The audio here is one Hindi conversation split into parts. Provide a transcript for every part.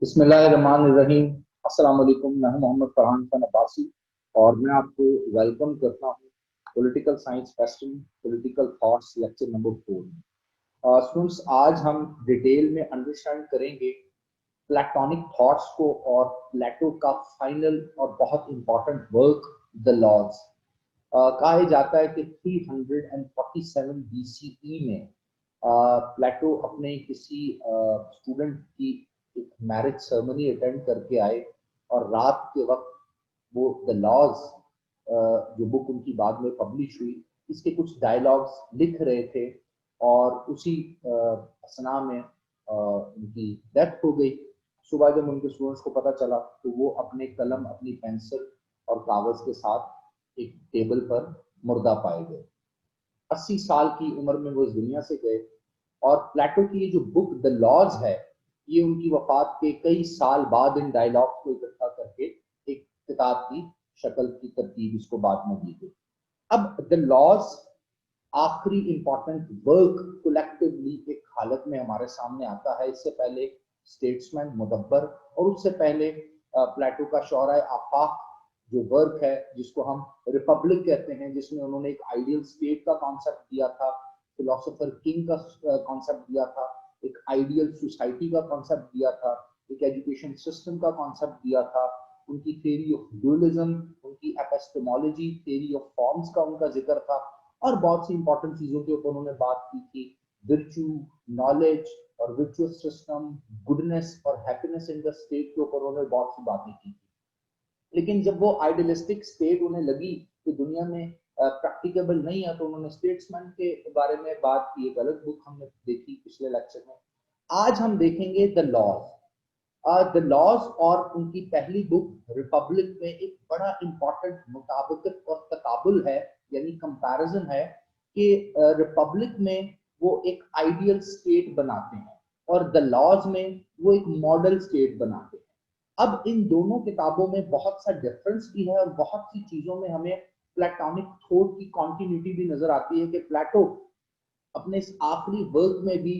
बिस्मिल्लाहिर्रहमानिर्रहीम। अस्सलाम वालेकुम। मैं हूं मोहम्मद फरहान खान अब्बासी और मैं आपको वेलकम करता हूं पॉलिटिकल साइंस फेस्ट में पॉलिटिकल थॉट्स लेक्चर नंबर 4 में। स्टूडेंट्स, आज हम डिटेल में अंडरस्टैंड करेंगे प्लेटोनिक थॉट्स को और प्लेटो का फाइनल और बहुत इंपॉर्टेंट वर्क द लॉज। कहा जाता है कि 347 बीसीई में प्लेटो अपने किसी स्टूडेंट की एक मैरिज सेरेमनी अटेंड करके आए और रात के वक्त वो द लॉज, जो बुक उनकी बाद में पब्लिश हुई, इसके कुछ डायलॉग्स लिख रहे थे और उसी असना में उनकी डेथ हो गई। सुबह जब उनके स्टूडेंट्स को पता चला तो वो अपने कलम, अपनी पेंसिल और कागज के साथ एक टेबल पर मुर्दा पाए गए। 80 साल की उम्र में वो इस दुनिया से गए और प्लेटो की ये जो बुक द लॉज है, ये उनकी वफात के कई साल बाद इन डायलॉग्स को इकट्ठा करके एक किताब की शक्ल की तरतीब इसको बाद में दी गई। अब द लॉज आखिरी इंपॉर्टेंट वर्क कलेक्टिवली एक हालत में हमारे सामने आता है। इससे पहले स्टेट्समैन मुदब्बर और उससे पहले प्लेटो का शौरा आफाक जो वर्क है, जिसको हम रिपब्लिक कहते हैं, जिसमें उन्होंने एक आइडियल स्टेट का कॉन्सेप्ट दिया था, फिलोसोफर किंग का कॉन्सेप्ट दिया था, एक आइडियल सोसाइटी का कॉन्सेप्ट दिया था, एक एजुकेशन सिस्टम का कॉन्सेप्ट दिया था, उनकी थ्योरी ऑफ ड्यूअलिज्म, उनकी एपिस्टेमोलॉजी, थ्योरी ऑफ फॉर्म्स का उनका जिक्र था और बहुत सी इंपॉर्टेंट चीजों के ऊपर उन्होंने बात की थी। विर्चू, नॉलेज और विर्चुअस सिस्टम, गुडनेस और हैप्पीनेस इन द स्टेट के ऊपर उन्होंने बहुत सी बातें की थी। लेकिन जब वो आइडियलिस्टिक स्टेट उन्हें लगी कि दुनिया में प्रैक्टिकेबल नहीं है, तो उन्होंने स्टेट्समैन के बारे में बात की। एक अलग बुक हमने देखी पिछले लेक्चर में। आज हम देखेंगे द लॉज। द लॉज और उनकी पहली बुक रिपब्लिक में एक बड़ा इंपॉर्टेंट मुताबिकत और तकाबुल है, यानी कंपैरिजन है कि रिपब्लिक में वो एक आइडियल स्टेट बनाते हैं और द लॉज में वो एक मॉडल स्टेट बनाते हैं। अब इन दोनों किताबों में बहुत सा डिफरेंस भी है और बहुत सी चीजों में हमें प्लेटोनिक थॉट की कॉन्टिन्यूटी भी नजर आती है कि प्लेटो अपने इस आखिरी वर्क में भी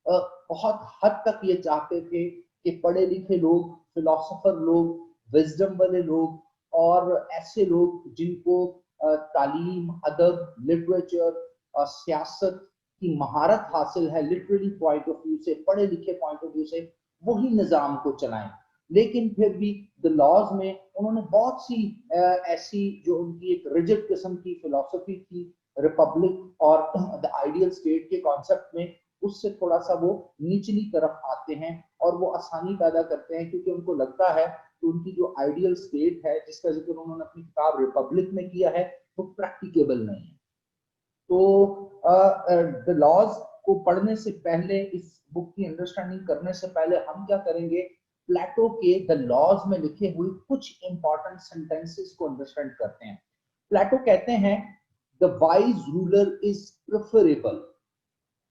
बहुत हद तक ये चाहते थे कि पढ़े लिखे लोग, फिलोसोफर लोग, विजडम वाले लोग और ऐसे लोग जिनको तालीम, अदब, लिटरेचर और सियासत की महारत हासिल है, लिटरेरी पॉइंट ऑफ व्यू से, पढ़े लिखे पॉइंट ऑफ व्यू से, वही निजाम को चलाएं। लेकिन फिर भी द लॉज में उन्होंने बहुत सी ऐसी जो उनकी एक रिजिड किस्म की फिलोसफी थी रिपब्लिक और द आइडियल स्टेट के कॉन्सेप्ट में, उससे थोड़ा सा वो निचली तरफ आते हैं और वो आसानी पैदा करते हैं, क्योंकि उनको लगता है कि उनकी जो आइडियल स्टेट है, जिसका जिक्र उन्होंने अपनी किताब रिपब्लिक में किया है, वो प्रैक्टिकेबल नहीं है। तो द लॉज को पढ़ने से पहले, इस बुक की अंडरस्टैंडिंग करने से पहले हम क्या करेंगे, प्लेटो के द लॉज में लिखे हुए कुछ इंपॉर्टेंट सेंटेंसेस को अंडरस्टैंड करते हैं। प्लेटो कहते हैं the wise ruler is preferable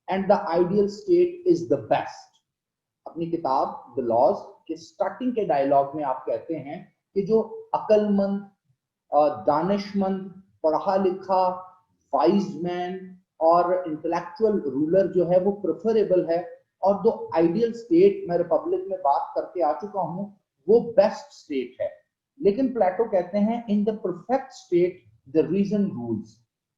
and the ideal state is the best. अपनी किताब द लॉज के स्टार्टिंग के डायलॉग में आप कहते हैं कि जो अकलमंद, दानिशमंद, पढ़ा लिखा, वाइज मैन और इंटेलेक्चुअल रूलर जो है वो प्रेफरेबल है, और जो आइडियल स्टेट मैं रिपब्लिक में बात करके आ चुका हूं वो बेस्ट स्टेट है। लेकिन प्लेटो कहते हैं in the perfect state the reason rules,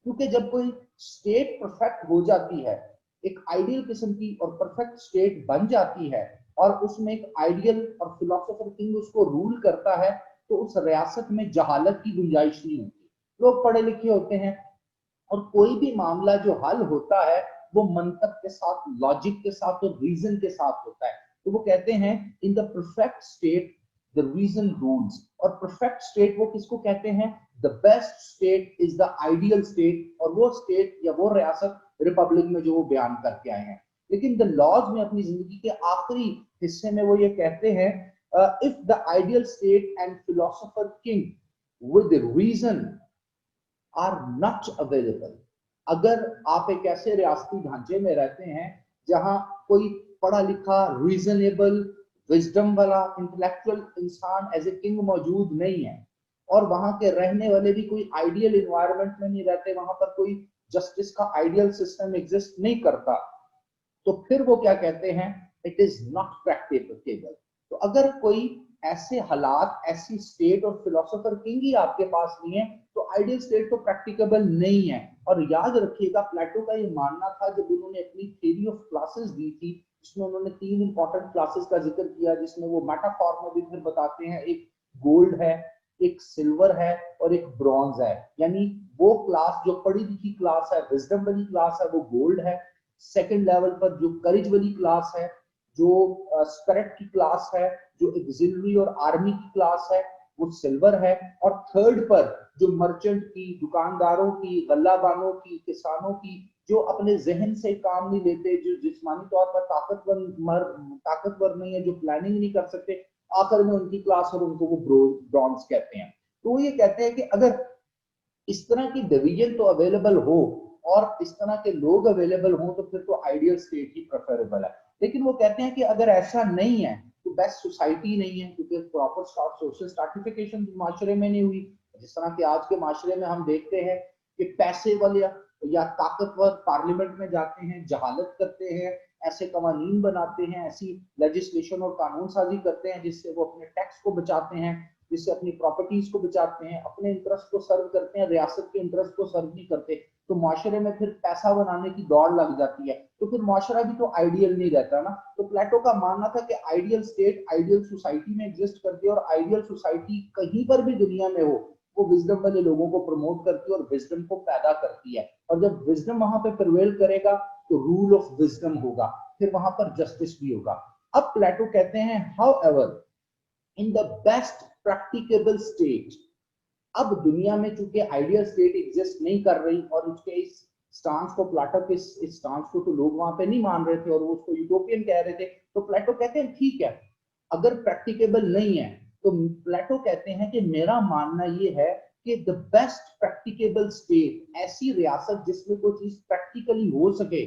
क्योंकि जब कोई स्टेट परफेक्ट हो जाती है, एक आइडियल किस्म की और परफेक्ट स्टेट बन जाती है और उसमें एक आइडियल और फिलोसोफर किंग उसको रूल करता है, तो उस रियासत में जहालत की गुंजाइश नहीं होती। लोग पढ़े लिखे होते हैं और कोई भी मामला जो हल होता है वो मंतक के साथ, लॉजिक के साथ और रीजन के साथ होता है। तो वो कहते हैं in the perfect state the reason rules. और परफेक्ट स्टेट वो किसको कहते हैं, the best state is the ideal state, और वो स्टेट या वो रियासत रिपब्लिक में जो वो बयान करके आए हैं। लेकिन द लॉज में अपनी जिंदगी के आखिरी हिस्से में वो ये कहते हैं if the ideal state and philosopher king with reason are not available, अगर आप एक ऐसे रियासती ढांचे में रहते हैं जहां कोई पढ़ा लिखा, रीजनेबल, विजडम वाला, इंटेलेक्चुअल इंसान एज ए किंग मौजूद नहीं है, और वहां के रहने वाले भी कोई आइडियल इन्वायरमेंट में नहीं रहते, वहां पर कोई जस्टिस का आइडियल सिस्टम एग्जिस्ट नहीं करता, तो फिर वो क्या कहते हैं, इट इज नॉट प्रैक्टिकेबल। तो अगर कोई ऐसे हालात, ऐसी स्टेट और फिलोसोफर किंग ही आपके पास नहीं है तो आइडियल स्टेट तो प्रैक्टिकेबल नहीं है। और याद रखिएगा प्लेटो का ये मानना था जब उन्होंने अपनी थ्योरी ऑफ क्लासेस दी थी, जिसमें उन्होंने 3 इंपॉर्टेंट क्लासेस का जिक्र किया, जिसमें वो मेटाफॉर में भी फिर बताते हैं, एक गोल्ड है, एक सिल्वर है और एक ब्रॉन्ज है। यानी वो क्लास जो पढ़ी लिखी क्लास है, विजडम वाली क्लास है, वो गोल्ड है। सेकंड लेवल पर जो करेज वाली क्लास है, जो स्पिरिट की क्लास है, जो एक्सिलरी और आर्मी की क्लास है, वो सिल्वर है। और थर्ड पर जो मर्चेंट की, दुकानदारों की, गल्लाबानों की, किसानों की, जो अपने जहन से काम नहीं लेते, जो जिस्मानी तौर पर ताकतवर नहीं है, जो प्लानिंग नहीं कर सकते, आखिर में उनकी क्लास और उनको वो ब्रॉन्ज कहते हैं। तो ये कहते हैं कि अगर इस तरह की डिवीजन तो अवेलेबल हो और इस तरह के लोग अवेलेबल हो तो फिर तो आइडियल स्टेट ही प्रेफरेबल है। लेकिन वो कहते हैं कि अगर ऐसा नहीं है तो बेस्ट सोसाइटी नहीं है, क्योंकि प्रॉपर सोशल स्ट्रैटिफिकेशन माशरे में नहीं हुई। जिस तरह के आज के माशरे में हम देखते हैं कि पैसे वाले या ताकतवर पार्लियामेंट में जाते हैं, जहालत करते हैं, ऐसे कवानीन बनाते हैं, ऐसी लेजिस्लेशन और कानून साजी करते हैं जिससे वो अपने टैक्स को बचाते हैं, जिससे अपनी प्रॉपर्टीज को बचाते हैं, अपने इंटरेस्ट को सर्व करते हैं, रियासत के इंटरेस्ट को सर्व नहीं करते। तो माशरे में फिर पैसा बनाने की दौड़ लग जाती है, तो फिर माशरा भी तो आइडियल नहीं रहता ना। तो प्लेटो का मानना था कि आइडियल स्टेट आइडियल सोसाइटी में एग्जिस्ट करती है, और आइडियल सोसाइटी कहीं पर भी दुनिया में हो वो विजडम वाले लोगों को प्रमोट करती है और विजडम को पैदा करती है। और जब विजडम वहां पे प्रिवेल करेगा तो रूल ऑफ विजडम होगा, फिर वहां पर जस्टिस भी होगा। अब प्लेटो कहते हैं however in the best practicable state, अब दुनिया में चूंकि आइडियल स्टेट एग्जिस्ट नहीं कर रही और उसके इस स्टांस को, प्लेटो के इस स्टांस को तो लोग वहां पे नहीं मान रहे थे और वो उसको यूटोपियन कह रहे थे। तो प्लेटो कहते हैं ठीक है, अगर प्रैक्टिकेबल नहीं है तो प्लेटो कहते हैं कि मेरा मानना ये है कि द बेस्ट प्रैक्टिकेबल स्टेट, ऐसी रियासत जिसमें कोई चीज प्रैक्टिकली हो सके,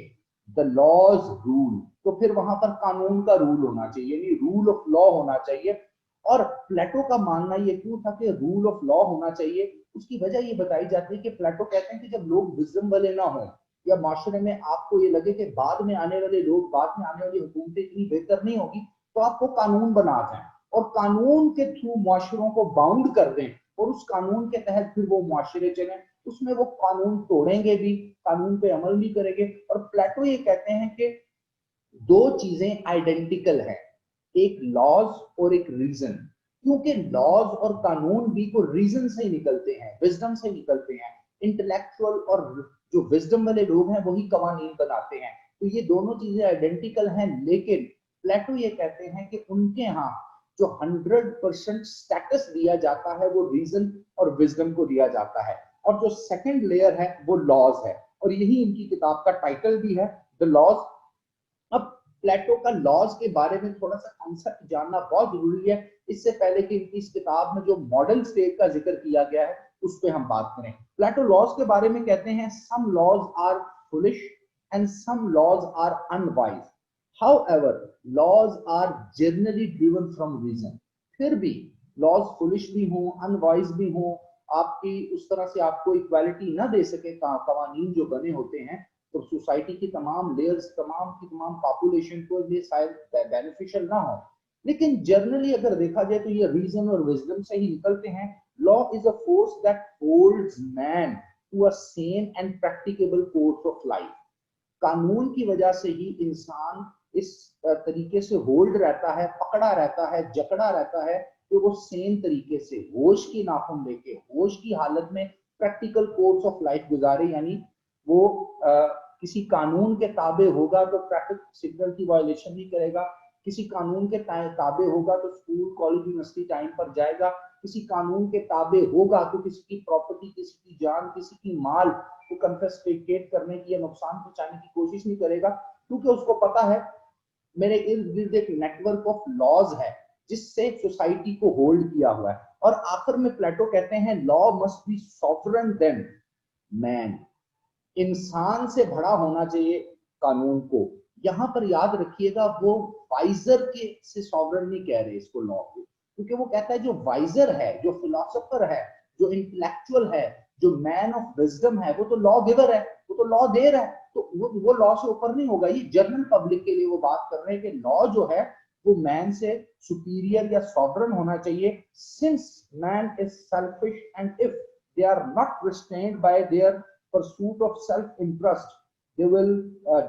द लॉज रूल, तो फिर वहां पर कानून का रूल होना चाहिए, यानी रूल ऑफ लॉ होना चाहिए। और प्लेटो का मानना ये क्यों था कि रूल ऑफ लॉ होना चाहिए, उसकी वजह ये बताई जाती है कि प्लेटो कहते हैं कि जब लोग विजडम वाले ना हो या माशरे में आपको ये लगे कि बाद में आने वाले लोग, बाद में आने वाली हुकूमतें इतनी बेहतर नहीं होगी, तो आपको कानून बना दें और कानून के थ्रू माशरों को बाउंड कर दें और उस कानून के तहत फिर वो माशरे चलें। उसमें वो कानून तोड़ेंगे भी, कानून पे अमल भी करेंगे। और प्लेटो ये कहते हैं कि दो चीजें आइडेंटिकल है, एक लॉज और एक रीजन, क्योंकि लॉज और कानून भी को रीजन से ही निकलते हैं, विजडम से निकलते हैं। इंटेलेक्चुअल और जो विजडम वाले लोग हैं वही कवानीन बनाते हैं। तो ये दोनों चीजें आइडेंटिकल हैं, लेकिन प्लेटो ये कहते हैं कि उनके यहाँ जो 100% स्टेटस दिया जाता है वो रीजन और विजडम को दिया जाता है, और जो सेकंड लेयर है वो लॉज है। और यही इनकी किताब का टाइटल भी है, द लॉज। अब प्लेटो का लॉज के बारे में थोड़ा सा कॉन्सेप्ट जानना बहुत जरूरी है, इससे पहले कि इनकी इस किताब में जो मॉडल स्टेट का जिक्र किया गया है उस पर हम बात करें। प्लेटो लॉज के बारे में कहते हैं, some laws are foolish and some laws are unwise, however laws are generally driven from reason. फिर भी लॉज फुलिश भी हो, अनवाइज भी हो, आपकी उस तरह से आपको इक्वालिटी ना दे सके कवानीन जो बने होते हैं, तो सोसाइटी की तमाम लेयर्स, तमाम की तमाम पॉपुलेशन को ये शायद बेनिफिशियल ना हो, लेकिन जनरली अगर देखा जाए तो ये रीजन और विजडम से ही निकलते हैं। Law is a force that holds man to a same and practicable course of life. कानून की वजह से ही इंसान इस तरीके से होल्ड रहता है, पकड़ा रहता है, जकड़ा रहता है कि वो सेम तरीके से होश की नाखुन लेके, होश की हालत में प्रैक्टिकल कोर्स ऑफ लाइफ गुजारे। यानी वो किसी कानून के ताबे होगा तो ट्रैफिक सिग्नल की वायलेशन नहीं करेगा, किसी कानून के ताबे होगा तो स्कूल कॉलेज यूनिवर्सिटी टाइम पर जाएगा, किसी कानून के ताबे होगा तो किसी की प्रॉपर्टी, किसी की जान, किसी की माल को कन्फिस्केट करने की या नुकसान पहुंचाने की कोशिश नहीं करेगा, क्योंकि उसको पता है मेरे इर्द गिर्द एक नेटवर्क ऑफ लॉज है जिससे सोसाइटी को होल्ड किया हुआ है। और आखिर में प्लेटो कहते हैं law must be sovereign than man, इंसान से बड़ा होना चाहिए कानून को। यहां पर याद रखिएगा वो वाइजर के से सॉवरेन नहीं कह रहे इसको लॉ को, क्योंकि वो कहता है जो वाइजर है, जो फिलोसोफर है, जो इंटेलेक्चुअल है, जो मैन ऑफ विजडम है, वो तो लॉ गिवर है, वो तो लॉ दे रहा है, तो वो लॉ से ऊपर नहीं होगा। ये जनरल पब्लिक के लिए वो बात कर रहे हैं कि लॉ जो है वो मैन से सुपीरियर या सॉवरन होना चाहिए, since man is selfish and if they are not restrained by their pursuit of self interest they will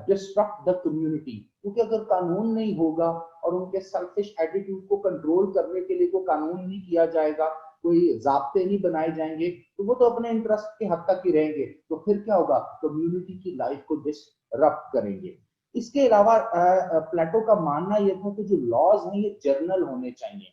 destruct the community. क्योंकि अगर कानून नहीं होगा और उनके सेल्फिश एटीट्यूड को कंट्रोल करने के लिए कोई कानून नहीं किया जाएगा, कोई जाब्ते नहीं बनाए जाएंगे, तो वो तो अपने इंटरेस्ट के हद तक ही रहेंगे, तो फिर क्या होगा, कम्युनिटी की लाइफ को डिसरप्ट करेंगे। इसके अलावा प्लेटो का मानना यह था कि जो लॉज हैं ये जर्नल होने चाहिए,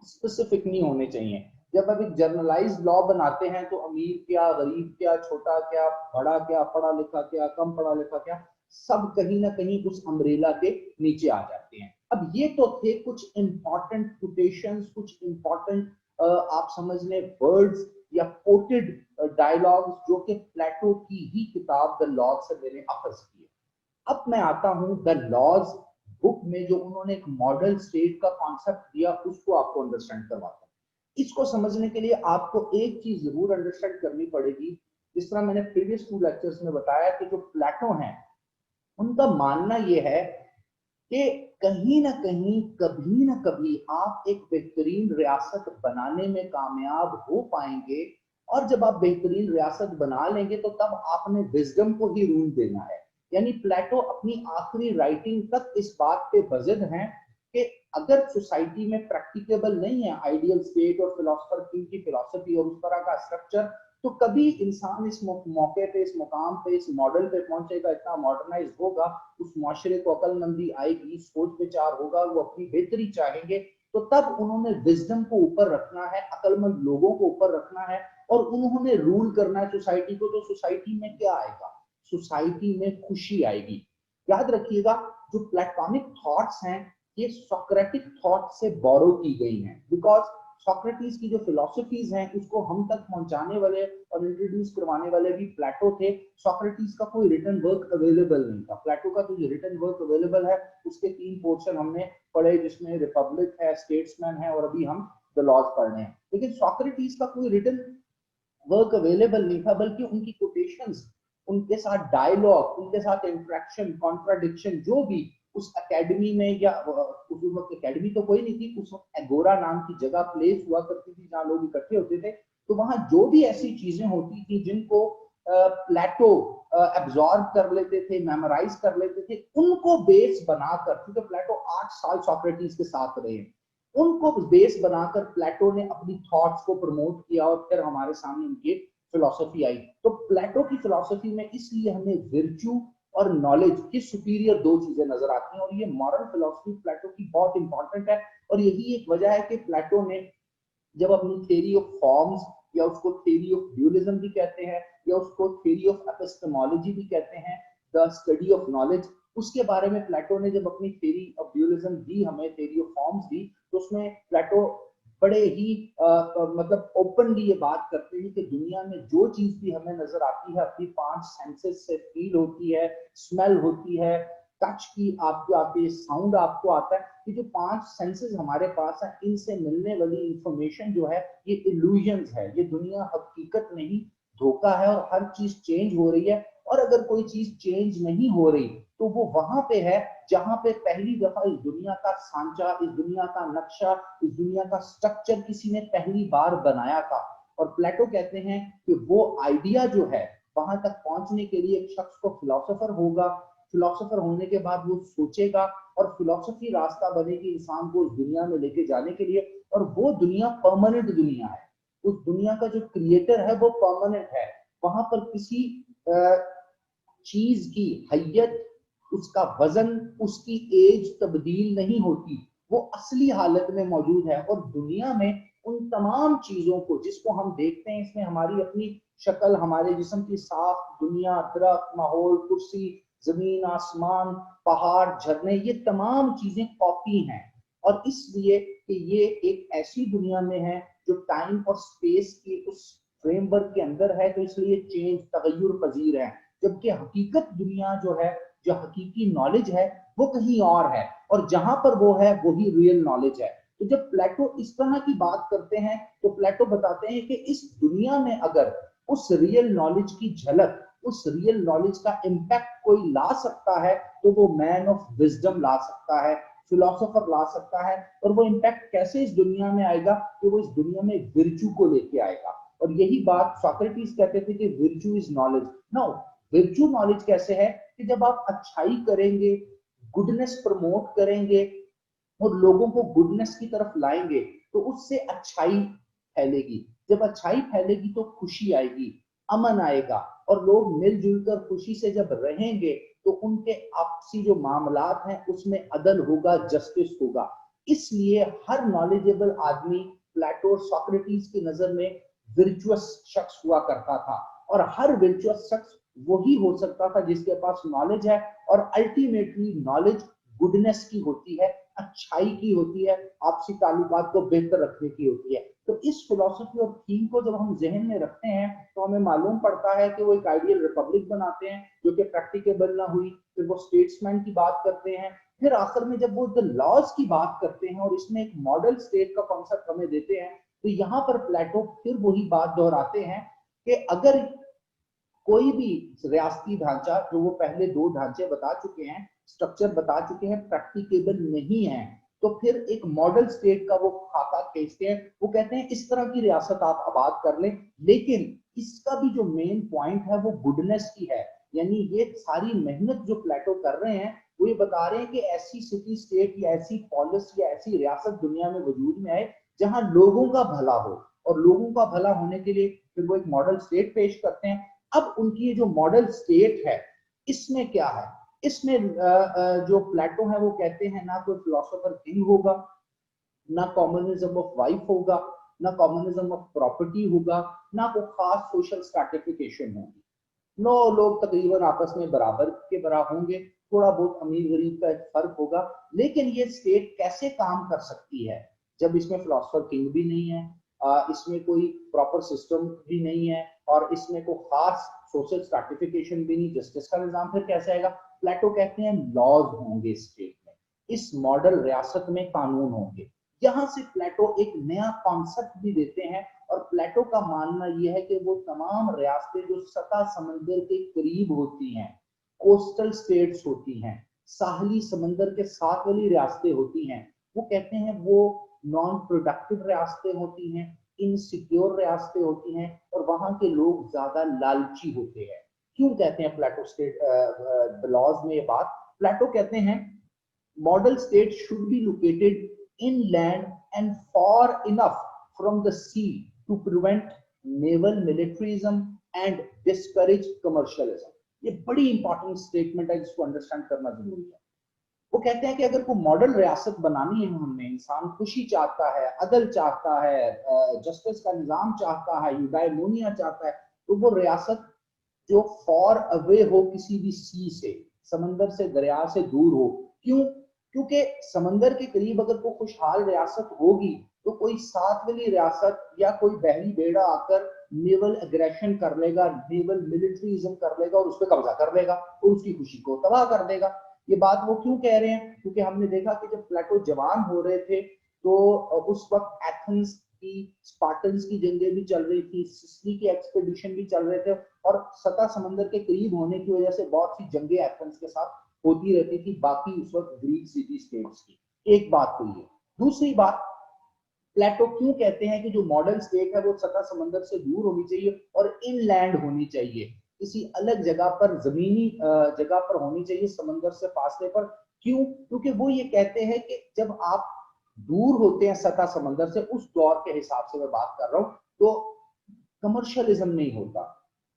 स्पेसिफिक नहीं होने चाहिए। जब आप एक जर्नलाइज्ड लॉ बनाते हैं तो अमीर क्या, गरीब क्या, छोटा क्या, बड़ा क्या, पढ़ा लिखा क्या, कम पढ़ा लिखा क्या, सब कहीं ना कहीं उस अम्ब्रेला के नीचे आ जाते हैं। अब ये तो थे कुछ इंपॉर्टेंट कोटेशंस, कुछ इंपॉर्टेंट आप समझ लें वर्ड्स या कोटेड डायलॉग्स जो कि प्लेटो की ही किताब द लॉज से मैंने अखज किए। अब मैं आता हूं द लॉज बुक में, जो उन्होंने एक मॉडल स्टेट का कॉन्सेप्ट दिया, उसको आपको अंडरस्टैंड करवाता हूं। इसको समझने के लिए आपको एक चीज जरूर अंडरस्टैंड करनी पड़ेगी। जिस तरह मैंने प्रीवियस 2 लेक्चर्स में बताया कि जो प्लेटो हैं उनका मानना यह है कि कहीं ना कहीं कभी ना कभी आप एक बेहतरीन रियासत बनाने में कामयाब हो पाएंगे, और जब आप बेहतरीन रियासत बना लेंगे तो तब आपने विजडम को ही रूल देना है। यानी प्लेटो अपनी आखिरी राइटिंग तक इस बात पे बजिद हैं कि अगर सोसाइटी में प्रैक्टिकेबल नहीं है आइडियल स्टेट और फिलोसफर किंग की फिलॉसफी और उस तरह का स्ट्रक्चर, तो कभी इंसान इस मौके पे, इस मुकाम पे, इस मॉडल पे पहुंचेगा, इतना मॉडर्नाइज होगा, उस माशरे को अकलमंदी आएगी, सोच विचार होगा, वो अपनी बेहतरी चाहेंगे, तो तब उन्होंने विजडम को ऊपर रखना है, अकलमंद लोगों को ऊपर रखना है और उन्होंने रूल करना है सोसाइटी को। तो सोसाइटी में क्या आएगा, सोसाइटी में खुशी आएगी। याद रखिएगा जो प्लेटोनिक थॉट्स हैं ये सोक्रेटिक थॉट से बोरो की गई हैं, बिकॉज सोक्रेटिस की जो फिलोसफीज हैं उसको हम तक पहुंचाने वाले और इंट्रोड्यूस करवाने वाले भी प्लेटो थे। सोक्रेटिस का कोई रिटन वर्क अवेलेबल नहीं था। प्लेटो का तो जो रिटन वर्क अवेलेबल है उसके 3 पोर्शन हमने पढ़े, जिसमें रिपब्लिक है, स्टेट्समैन है और अभी हम द लॉज पढ़ रहे हैं। लेकिन सोक्रेटिस का कोई रिटन वर्क अवेलेबल नहीं था, बल्कि उनकी कोटेशंस, उनके साथ डायलॉग, उनके साथ इंटरेक्शन, कॉन्ट्राडिक्शन, जो भी उस एकेडमी में, या उस वक्त एकेडमी तो कोई नहीं थी, उस वक्त एगोरा नाम की जगह प्लेस हुआ करती थी जहां लोग इकट्ठे होते थे, तो वहां जो भी ऐसी चीजें होती थी जिनको प्लेटो एब्जॉर्ब कर लेते थे, मेमोराइज कर लेते थे, उनको बेस बनाकर, क्योंकि प्लेटो 8 साल सोक्रेटिस के साथ रहे, उनको बेस बनाकर प्लेटो ने अपनी थॉट्स को प्रमोट किया और फिर हमारे सामने उनकी फिलॉसफी आई। तो प्लेटो की फिलॉसफी में इसलिए हमें विर्च्यू और नॉलेज की सुपीरियर 2 चीजें नजर आती हैं, और ये मॉरल फिलॉसफी प्लेटो की बहुत इंपॉर्टेंट है। और यही एक वजह है कि प्लेटो ने जब अपनी थ्योरी ऑफ फॉर्म्स, या उसको थ्योरी ऑफ ड्यूलिज्म भी कहते हैं, या उसको थ्योरी ऑफ एपिस्टेमोलॉजी भी कहते हैं, द स्टडी ऑफ नॉलेज, उसके बारे में प्लेटो ने जब अपनी थ्योरी ऑफ ड्यूलिज्म दी, हमें थ्योरी ऑफ फॉर्म्स दी, तो उसमें प्लेटो बड़े ही मतलब ओपनली ये बात करते हैं कि दुनिया में जो चीज भी हमें नजर आती है अपनी 5 सेंसेस से फील होती है, स्मेल होती है, टच की आपको आती है, साउंड आपको आता है, ये जो 5 सेंसेस हमारे पास है, इनसे मिलने वाली इंफॉर्मेशन जो है ये इल्यूजन्स है, ये दुनिया हकीकत नहीं, धोखा है, और हर चीज चेंज हो रही है। और अगर कोई चीज चेंज नहीं हो रही तो वो वहां पे है जहां पे पहली दफा इस दुनिया का सांचा, इस दुनिया का नक्शा, इस दुनिया का स्ट्रक्चर किसी ने पहली बार बनाया था। और प्लेटो कहते हैं कि वो आइडिया जो है, वहां तक पहुंचने के लिए एक शख्स को फिलोसोफर होगा, फिलोसोफर होने के बाद वो सोचेगा, और फिलोसफी रास्ता बनेगी इंसान को उस दुनिया में लेके जाने के लिए। और वो दुनिया परमानेंट दुनिया है, उस दुनिया का जो क्रिएटर है वो परमानेंट है, वहां पर किसी चीज की हैयत, उसका वजन, उसकी एज तब्दील नहीं होती, वो असली हालत में मौजूद है। और दुनिया में उन तमाम चीजों को जिसको हम देखते हैं, इसमें हमारी अपनी शक्ल, हमारे जिस्म की साफ दुनिया, दरख्त, माहौल, कुर्सी, जमीन, आसमान, पहाड़, झरने, ये तमाम चीजें कॉपी हैं। और इसलिए कि ये एक ऐसी दुनिया में है जो टाइम और स्पेस के उस फ्रेमवर्क के अंदर है, तो इसलिए चेंज, तगय्युर पजीर है। जबकि हकीकत दुनिया जो है, जो हकीकी नॉलेज है, वो कहीं और है, और जहां पर वो है वही रियल नॉलेज है। तो जब प्लेटो इस तरह की बात करते हैं तो प्लेटो बताते हैं कि इस दुनिया में अगर उस रियल नॉलेज की झलक, उस रियल नॉलेज का इम्पैक्ट कोई ला सकता है तो वो मैन ऑफ विजडम ला सकता है, फिलोसोफर ला सकता है, और वो इम्पैक्ट कैसे इस दुनिया में आएगा कि वो इस दुनिया में विर्चू को लेके आएगा। और यही बात सॉक्रेटिस कहते थे कि विर्चू इज नॉलेज। नाउ विर्चू नॉलेज कैसे है कि जब आप अच्छाई करेंगे, गुडनेस प्रमोट करेंगे और लोगों को गुडनेस की तरफ लाएंगे, तो उससे अच्छाई फैलेगी। जब अच्छाई फैलेगी तो खुशी आएगी, अमन आएगा, और लोग मिलजुल कर खुशी से जब रहेंगे तो उनके आपसी जो मामलात हैं उसमें अदल होगा, जस्टिस होगा। इसलिए हर नॉलेजेबल आदमी प्लेटो और सॉक्रेटिस की नजर में विर्चुअस शख्स हुआ करता था, और हर विर्चुअस शख्स वही हो सकता था जिसके पास नॉलेज है, और अल्टीमेटली नॉलेज गुडनेस की होती है, अच्छाई की होती है, आपसी ताल्लुकात को बेहतर रखने की होती है। तो इस फिलॉसफी और थीम को जब हम जहन में रखते हैं तो हमें मालूम पड़ता है कि वो एक आइडियल रिपब्लिक बनाते हैं जो कि प्रैक्टिकेबल ना हुई, फिर वो स्टेट्समैन की बात करते हैं, फिर आखिर में जब वो द लॉज की बात करते हैं और इसमें एक मॉडल स्टेट का कॉन्सेप्ट हमें देते हैं, तो यहाँ पर प्लेटो फिर वही बात दोहराते हैं कि अगर कोई भी रियासती ढांचा, जो वो पहले दो ढांचे बता चुके हैं, स्ट्रक्चर बता चुके हैं, प्रैक्टिकेबल नहीं है, तो फिर एक मॉडल स्टेट का वो खाका खींचते हैं। वो कहते हैं इस तरह की रियासत आप आबाद कर लें, लेकिन इसका भी जो मेन पॉइंट है वो गुडनेस की है। यानी ये सारी मेहनत जो प्लेटो कर रहे हैं वो ये बता रहे हैं कि ऐसी सिटी स्टेट या ऐसी पॉलिस या ऐसी रियासत दुनिया में वजूद में आए जहां लोगों का भला हो, और लोगों का भला होने के लिए फिर वो एक मॉडल स्टेट पेश करते हैं। अब उनकी ये जो मॉडल स्टेट है इसमें क्या है, इसमें जो प्लेटो है वो कहते हैं ना कोई फिलोसोफर किंग होगा, ना कम्युनिज्म ऑफ वाइफ होगा, ना कम्युनिज्म ऑफ प्रॉपर्टी होगा, ना कोई खास सोशल स्ट्रैटिफिकेशन होगी। नो, लोग तकरीबन आपस में बराबर के बराबर होंगे, थोड़ा बहुत अमीर गरीब का एक फर्क होगा। लेकिन ये स्टेट कैसे काम कर सकती है जब इसमें फिलोसोफर किंग भी नहीं है, इसमें कोई प्रॉपर सिस्टम भी नहीं है, और इसमें कोई खास सोशल स्ट्रैटिफिकेशन भी नहीं, जस्टिस का निजाम फिर कैसे आएगा? प्लेटो कहते हैं लॉज होंगे स्टेट में, इस मॉडल रियासत में कानून होंगे। यहां से प्लेटो एक नया कॉन्सेप्ट भी देते हैं, और प्लेटो का मानना यह है कि वो तमाम रियासतें जो सतह समंदर के करीब होती हैं, कोस्टल स्टेट्स होती हैं, साहली समंदर के साथ वाली रियासतें होती हैं, वो कहते हैं वो नॉन प्रोडक्टिव रियासतें होती हैं, इनसिक्योर रियासतें होती हैं, और वहां के लोग ज्यादा लालची होते हैं। क्यों कहते हैं प्लेटो स्टेट लॉज में ये बात? प्लेटो कहते हैं model state should be located inland and far enough from the sea to prevent naval militarism and discourage commercialism। ये बड़ी इंपॉर्टेंट स्टेटमेंट है जिसको अंडरस्टैंड करना जरूरी है। वो कहते हैं कि अगर कोई मॉडल रियासत बनानी है हमें, इंसान खुशी चाहता है, अदल चाहता है, जस्टिस का निजाम चाहता है, यूडाइमोनिया चाहता है, तो वो रियासत जो फॉर अवे हो किसी भी सी से, समंदर से, दरिया से दूर हो। क्यों? क्योंकि समंदर के करीब अगर कोई खुशहाल रियासत होगी तो कोई साथ वाली रियासत या कोई बहरी बेड़ा आकर नेवल एग्रेशन कर लेगा, नेवल मिलिट्रीज्म कर लेगा और उस पर कब्जा कर लेगा और उसकी खुशी को तबाह कर देगा। ये बात वो क्यों कह रहे हैं? क्योंकि हमने देखा कि जब प्लेटो जवान हो रहे थे तो उस वक्त एथेंस की, स्पार्टन्स की जंगें भी चल रही थी, सिसिली की एक्सपेडिशन भी चल रहे थे, और सतह समंदर के करीब होने की वजह से बहुत सी जंगें एथेंस के साथ होती रहती थी बाकी उस वक्त ग्रीक सिटी स्टेट्स की। एक बात तो ये। दूसरी बात, प्लेटो क्यों कहते हैं कि जो मॉडर्न स्टेट है वो सतह समंदर से दूर होनी चाहिए और इनलैंड होनी चाहिए, किसी अलग जगह पर, जमीनी जगह पर होनी चाहिए, समंदर से फासले पर। क्यों? क्योंकि वो ये कहते हैं कि जब आप दूर होते हैं सतह समंदर से, उस दौर के हिसाब से मैं बात कर रहा हूं, तो कमर्शियलिज्म नहीं होता।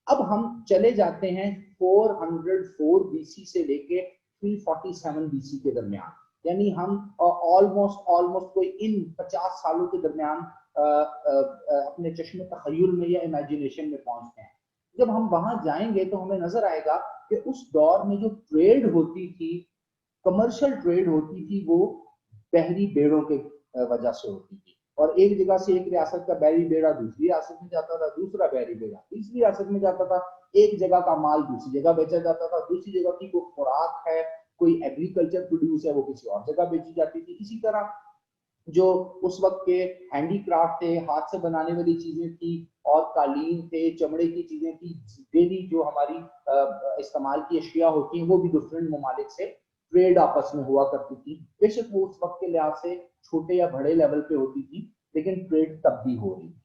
अब हम चले जाते हैं 404 बीसी से लेके 347 बीसी के दरमियान, यानी हम ऑलमोस्ट कोई इन 50 सालों के दरमियान अपने चश्मे तखय्युल में या इमेजिनेशन में पहुंचते हैं। जब हम वहां जाएंगे तो हमें नजर आएगा कि उस दौर में जो ट्रेड होती थी, कमर्शियल ट्रेड होती थी, वो बहरी बेड़ों के वजह से होती थी, और एक जगह से एक रियासत का बहरी बेड़ा दूसरी रियासत में जाता था, दूसरा बहरी बेड़ा तीसरी रियासत में जाता था, एक जगह का माल दूसरी जगह बेचा जाता था, दूसरी जगह की कोई खुराक है, कोई एग्रीकल्चर प्रोड्यूस है, वो किसी और जगह बेची जाती थी। इसी तरह जो उस वक्त के हैंडीक्राफ्ट थे, हाथ से बनाने वाली चीजें थी, और कालीन थे, चमड़े की चीजें थी, डेली जो हमारी इस्तेमाल की अशिया होती हैं, वो भी डिफरेंट ममालिक से ट्रेड आपस में हुआ करती थी। बेशक वो उस वक्त के लिहाज से छोटे या बड़े लेवल पे होती थी, लेकिन ट्रेड तब भी हो रही थी।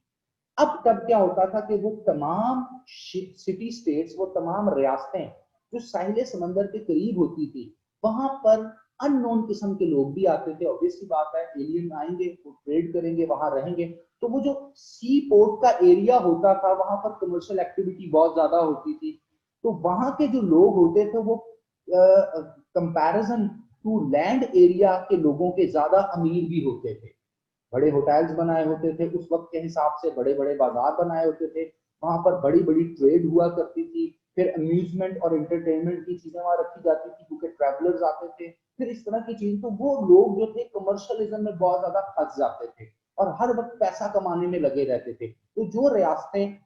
अब तब क्या होता था कि वो तमाम सिटी स्टेट्स, वो तमाम रियासतें जो साहिल समंदर के करीब होती थी, वहां पर अननोन किस्म के लोग भी आते थे। ऑब्वियस सी बात है, एलियन आएंगे, वो ट्रेड करेंगे, वहां रहेंगे। तो वो जो सी पोर्ट का एरिया होता था, वहां पर कमर्शियल एक्टिविटी बहुत ज्यादा होती थी। तो वहां के जो लोग होते थे वो कंपैरिजन टू लैंड एरिया के लोगों के ज्यादा अमीर भी होते थे। बड़े होटल्स बनाए होते थे उस वक्त के हिसाब से, बड़े बड़े बाजार बनाए होते थे, वहां पर बड़ी बड़ी ट्रेड हुआ करती थी। फिर अम्यूजमेंट और एंटरटेनमेंट की चीजें वहां रखी जाती थी क्योंकि ट्रैवलर्स आते थे। फिर इस तरह की चीज, तो वो लोग जो थे कमर्शियलिज्म में बहुत ज्यादा फंस जाते थे और हर वक्त पैसा कमाने में लगे रहते थे। तो जो रियासतें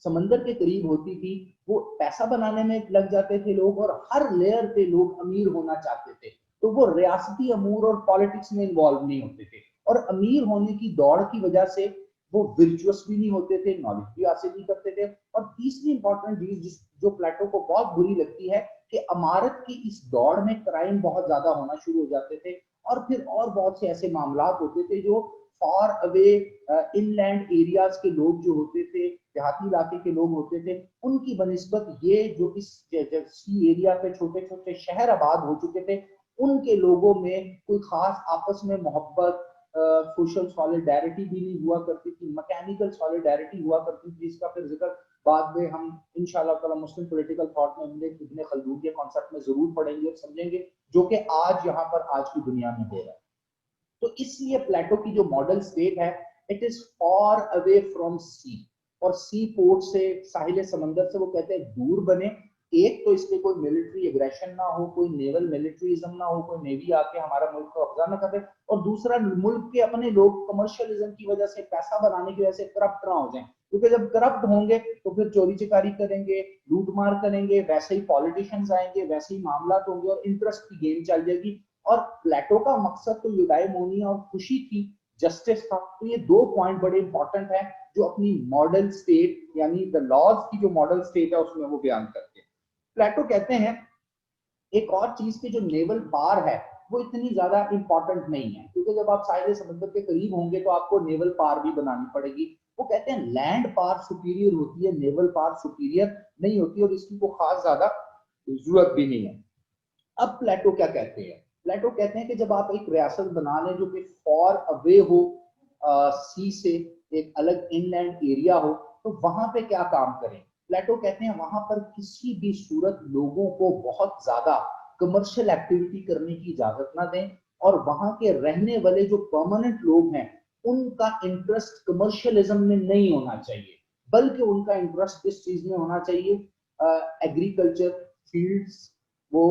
समंदर के करीब होती थी, वो पैसा बनाने में लग जाते थे लोग, और हर लेयर पे लोग अमीर होना चाहते थे। तो वो रियासती अमूर और पॉलिटिक्स में इन्वॉल्व नहीं होते थे, और अमीर होने की दौड़ की वजह से वो विर्चुअस भी नहीं होते थे, नॉलेज भी हासिल नहीं करते थे। और तीसरी इंपॉर्टेंट चीज जो प्लेटो को बहुत बुरी लगती है कि अमारत की इस दौड़ में क्राइम बहुत ज्यादा होना शुरू हो जाते थे, और फिर और बहुत से ऐसे मामला होते थे जो फार अवे इनलैंड एरियाज के लोग जो होते थे, देहाती इलाके के लोग होते थे, उनकी बनिस्बत ये जो इस सी एरिया पे छोटे छोटे शहर आबाद हो चुके थे, उनके लोगों में कोई खास आपस में मोहब्बत, सोशल सॉलिडारिटी भी नहीं हुआ करती थी, मैकेनिकल सॉलिडारिटी हुआ करती थी, जिसका फिर जिक्र बाद में हम इंशाल्लाह ताला मुस्लिम पॉलिटिकल थॉट में इब्ने खल्दून के कॉन्सेप्ट में जरूर पढ़ेंगे और समझेंगे, जो कि आज यहाँ पर आज की दुनिया में हो रहा है। तो इसलिए प्लेटो की जो मॉडल स्टेट है, it is far away from sea, और सी पोर्ट से, साहिल समंदर से वो कहते हैं दूर बने। एक तो इसलिए कोई मिलिट्री एग्रेशन ना हो, कोई नेवल मिलिट्रिज्म ना हो, कोई नेवी आके हमारा मुल्क को कब्जा ना करे, और दूसरा मुल्क के अपने लोग कमर्शियलिज्म की वजह से, पैसा बनाने की वजह से करप्ट ना हो जाए, क्योंकि जब करप्ट होंगे तो फिर चोरी चिकारी करेंगे, लूटमार करेंगे, वैसे ही पॉलिटिशियंस आएंगे, वैसे ही मामला होंगे और इंटरेस्ट की गेम चल जाएगी। और प्लेटो का मकसद तो यूडाइमोनिया और खुशी थी, जस्टिस था। तो ये दो पॉइंट बड़े इंपॉर्टेंट है जो अपनी मॉडल स्टेट यानी द लॉज की जो मॉडल स्टेट है उसमें वो बयान करते हैं। प्लेटो कहते हैं एक और चीज की जो नेवल पार है वो इतनी ज्यादा इंपॉर्टेंट नहीं है, क्योंकि जब आप साहिल समंदर के करीब होंगे तो आपको नेवल पार भी बनानी पड़ेगी। वो कहते हैं लैंड पार सुपीरियर होती है, नेवल पार सुपीरियर नहीं होती, और इसकी को खास ज्यादा जरूरत भी नहीं है। अब प्लेटो क्या कहते हैं? प्लेटो कहते हैं कि जब आप एक रियासत बना लें जो कि फॉर अवे हो सी से, एक अलग इनलैंड एरिया हो, तो वहां पे क्या काम करें? प्लेटो कहते हैं वहां पर किसी भी सूरत लोगों को बहुत ज्यादा कमर्शियल एक्टिविटी करने की इजाजत ना दें, और वहां के रहने वाले जो परमानेंट लोग हैं उनका इंटरेस्ट कमर्शियलिज्म में नहीं होना चाहिए, बल्कि उनका इंटरेस्ट किस चीज में होना चाहिए? एग्रीकल्चर, फील्ड्स, वो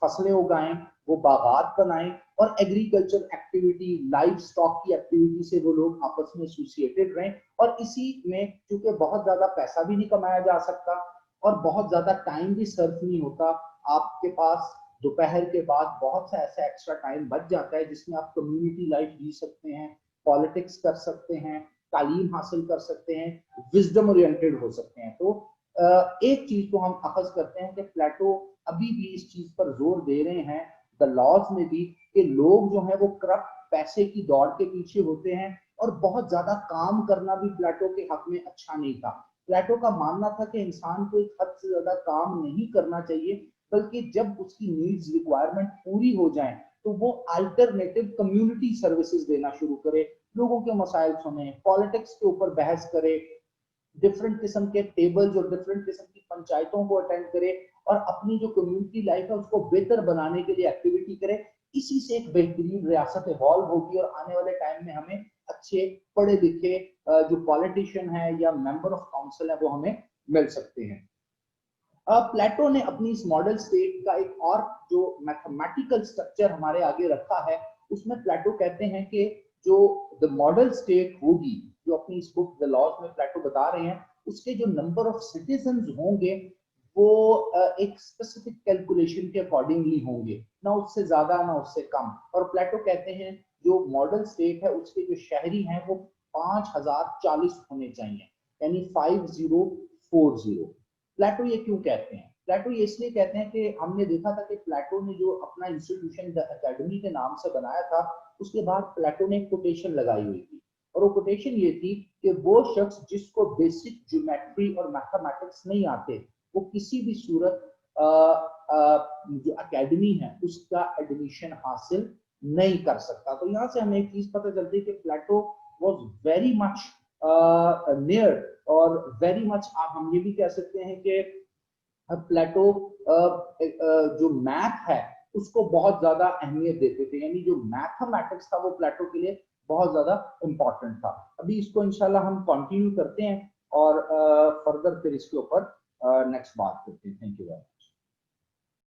फसलें उगाएं, वो बागात बनाएं, और एग्रीकल्चर एक्टिविटी, लाइफ स्टॉक की एक्टिविटी से वो लोग आपस में एसोसिएटेड रहें। और इसी में चूंकि बहुत ज्यादा पैसा भी नहीं कमाया जा सकता और बहुत ज्यादा टाइम भी सर्व नहीं होता, आपके पास दोपहर के बाद बहुत सा ऐसा एक्स्ट्रा टाइम बच जाता है जिसमें आप कम्युनिटी लाइफ जी सकते हैं, पॉलिटिक्स कर सकते हैं, तालीम हासिल कर सकते हैं, विजडम ओरिएंटेड हो सकते हैं। तो एक चीज तो हम अखज करते हैं कि प्लेटो अभी भी इस चीज पर जोर दे रहे हैं द लॉज में भी, कि लोग जो है वो करप्ट पैसे की दौड़ के पीछे होते हैं, और बहुत ज्यादा काम करना भी प्लेटो के हक में अच्छा नहीं था। प्लेटो का मानना था कि इंसान को एक हद से ज्यादा काम नहीं करना चाहिए, बल्कि जब उसकी नीड्स रिक्वायरमेंट पूरी हो जाए तो वो अल्टरनेटिव कम्युनिटी सर्विसेज देना शुरू करे, लोगों के मसाइल सुने, पॉलिटिक्स के ऊपर बहस करे, डिफरेंट किस्म के टेबल्स और डिफरेंट किस्म की पंचायतों को अटेंड करे, और अपनी जो कम्युनिटी लाइफ है उसको बेहतर बनाने के लिए एक्टिविटी करे। इसी से एक बेहतरीन रियासत इवॉल्व होगी, और आने वाले टाइम में हमें अच्छे पढ़े लिखे जो पॉलिटिशियन है या मेंबर ऑफ काउंसिल है वो हमें मिल सकते हैं। प्लेटो ने अपनी इस मॉडल स्टेट का एक और जो मैथमेटिकल स्ट्रक्चर हमारे आगे रखा है, उसमें प्लेटो कहते हैं कि जो द मॉडल स्टेट होगी, जो अपनी इस बुक द लॉज में प्लेटो बता रहे हैं, उसके जो नंबर ऑफ सिटीजन्स होंगे वो एक स्पेसिफिक कैलकुलेशन के अकॉर्डिंगली होंगे, ना उससे ज्यादा ना उससे कम। और प्लेटो कहते हैं जो मॉडल स्टेट है उसके जो शहरी हैं वो 5040 होने चाहिए, यानी 5040। प्लेटो ये क्यों कहते हैं? प्लेटो ये इसलिए कहते हैं कि हमने देखा था कि प्लेटो ने जो अपना इंस्टीट्यूशन द एकेडमी के नाम से बनाया था, उसके बाद प्लेटो ने एक कोटेशन लगाई हुई थी, और वो कोटेशन ये थी कि वो शख्स जिसको बेसिक ज्योमेट्री और मैथमेटिक्स नहीं आते, वो किसी भी सूरत जो एकेडमी है उसका एडमिशन हासिल नहीं कर सकता। तो यहाँ से हमें एक चीज पता चलती है कि Plato was very much near, और वेरी मच आप हम ये भी कह सकते हैं कि प्लेटो जो मैथ है उसको बहुत ज्यादा अहमियत देते थे, यानी जो मैथमेटिक्स था वो प्लेटो के लिए बहुत ज्यादा इंपॉर्टेंट था। अभी इसको इंशाल्लाह हम कंटिन्यू करते हैं और फर्दर फिर इसके ऊपर नेक्स्ट बात करते हैं। Thank you.